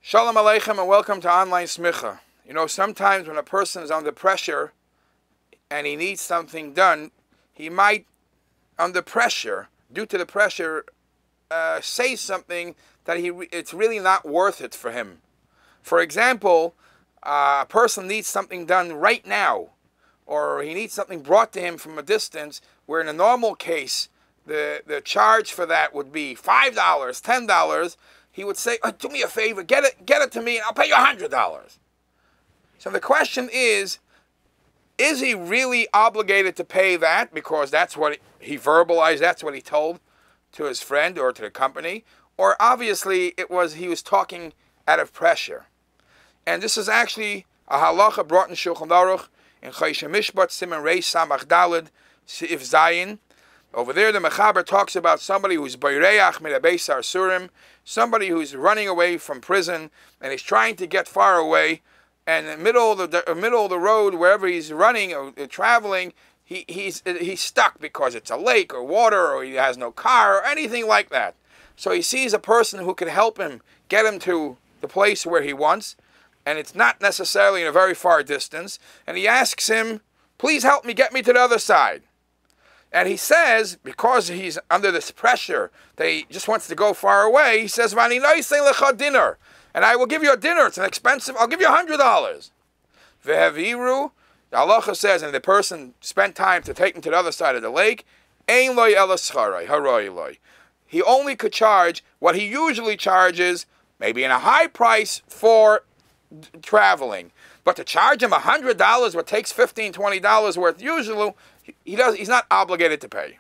Shalom Aleichem and welcome to Online Smicha. You know, sometimes when a person is under pressure and he needs something done, he might, under pressure, due to the pressure, say something that it's really not worth it for him. For example, a person needs something done right now, or he needs something brought to him from a distance, where in a normal case, the charge for that would be $5, $10, he would say, oh, do me a favor, get it to me, and I'll pay you $100. So the question is he really obligated to pay that because that's what he verbalized, that's what he told to his friend or to the company? Or obviously he was talking out of pressure. And this is actually a halacha brought in Shulchan Aruch in Choshen Mishpat, Siman Reish Samach Daled, Seif Zayin. Over there, the Mechaber talks about somebody who's Boireach Mirabeis Arsurim, somebody who's running away from prison and he's trying to get far away, and in the middle of the road, wherever he's running or traveling, he's stuck because it's a lake or water, or he has no car or anything like that. So he sees a person who can help him get him to the place where he wants, and it's not necessarily in a very far distance, and he asks him, please help me, get me to the other side. And he says, because he's under this pressure that he just wants to go far away, he says, Vani noisei lecha dinner, and I will give you a dinner. It's an expensive, I'll give you $100. Ve'haviru, the halacha says, and the person spent time to take him to the other side of the lake, ein loy ela scharai, haroi loy. He only could charge what he usually charges, maybe in a high price for traveling. But to charge him $100, what takes $15, $20 worth usually, he's not obligated to pay.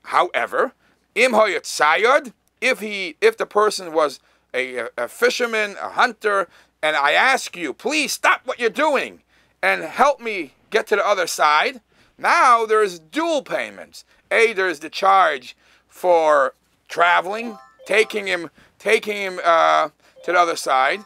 However, im hoyat sayad, if the person was a fisherman, a hunter, and I ask you, please stop what you're doing and help me get to the other side, now there's dual payments. A, there's the charge for traveling, taking him to the other side,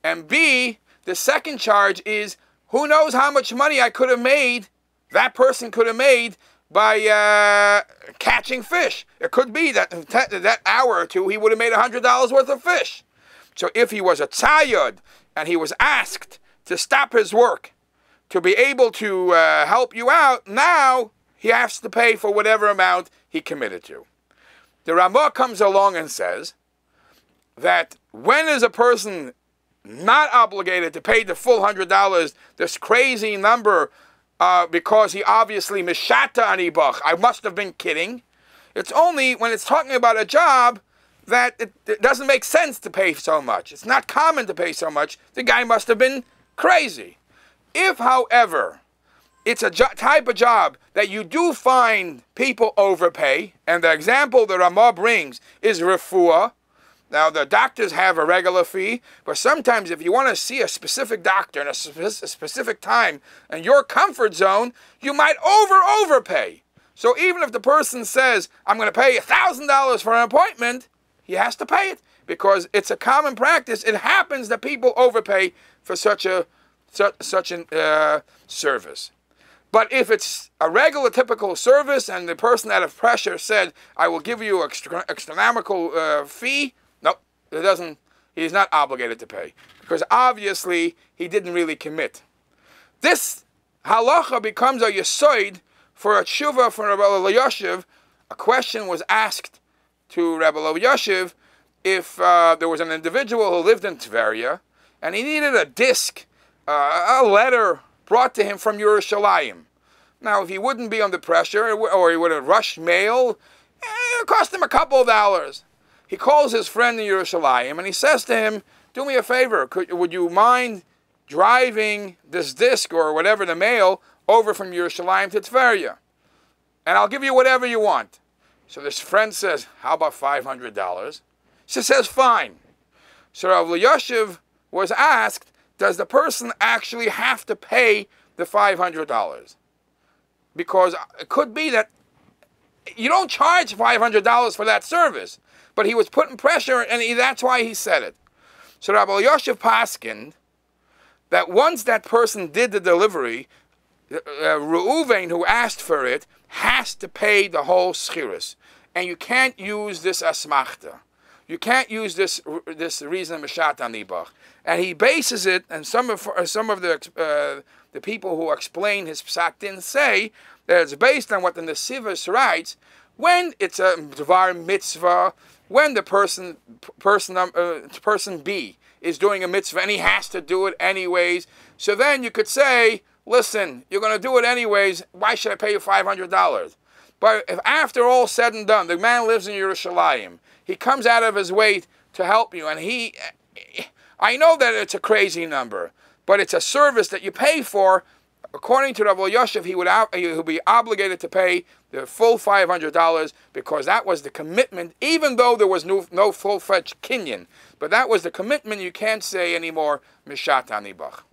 and B, the second charge is who knows how much money I could have made, that person could have made by catching fish. It could be that that hour or two he would have made $100 worth of fish. So if he was a tzayud and he was asked to stop his work to be able to help you out, now he has to pay for whatever amount he committed to. The Ramah comes along and says that when is a person not obligated to pay the full $100, this crazy number, because he obviously mishata anibach, I must have been kidding. It's only when it's talking about a job that it doesn't make sense to pay so much. It's not common to pay so much. The guy must have been crazy. If, however, it's a type of job that you do find people overpay, and the example the Ramah brings is refuah. Now, the doctors have a regular fee, but sometimes if you want to see a specific doctor in a specific time in your comfort zone, you might overpay. So even if the person says, I'm going to pay $1,000 for an appointment, he has to pay it because it's a common practice. It happens that people overpay for such a service. But if it's a regular, typical service and the person out of pressure said, I will give you an astronomical fee, he's not obligated to pay because obviously he didn't really commit. This halacha becomes a yesoid for a tshuva from Rabbi Elyashiv. A question was asked to Rabbi Elyashiv if there was an individual who lived in Tveria and he needed a disc, a letter brought to him from Yerushalayim. Now, if he wouldn't be under pressure or he would have rushed mail, it cost him a couple of dollars. He calls his friend in Yerushalayim and he says to him, do me a favor, would you mind driving this disc or whatever, the mail, over from Yerushalayim to Tveria? And I'll give you whatever you want. So this friend says, how about $500? She says, fine. So Rav Elyashiv was asked, does the person actually have to pay the $500? Because it could be that you don't charge $500 for that service. But he was putting pressure, and that's why he said it. So Rabbi Elyashiv paskined that once that person did the delivery, Reuven, who asked for it, has to pay the whole schiras. And you can't use this asmachta. you can't use this reason Mishat Anibach. And he bases it, and some of the people who explain his psak din say that it's based on what the Nesivos writes, when it's a Dvar mitzvah, when the person B is doing a mitzvah and he has to do it anyways, so then you could say, listen, you're going to do it anyways, why should I pay you $500? But if after all said and done, the man lives in Yerushalayim, he comes out of his way to help you, and I know that it's a crazy number, but it's a service that you pay for. According to Rav Elyashiv, he would be obligated to pay the full $500 because that was the commitment, even though there was no full-fledged kinyan. But that was the commitment. You can't say anymore Mishat Anibach.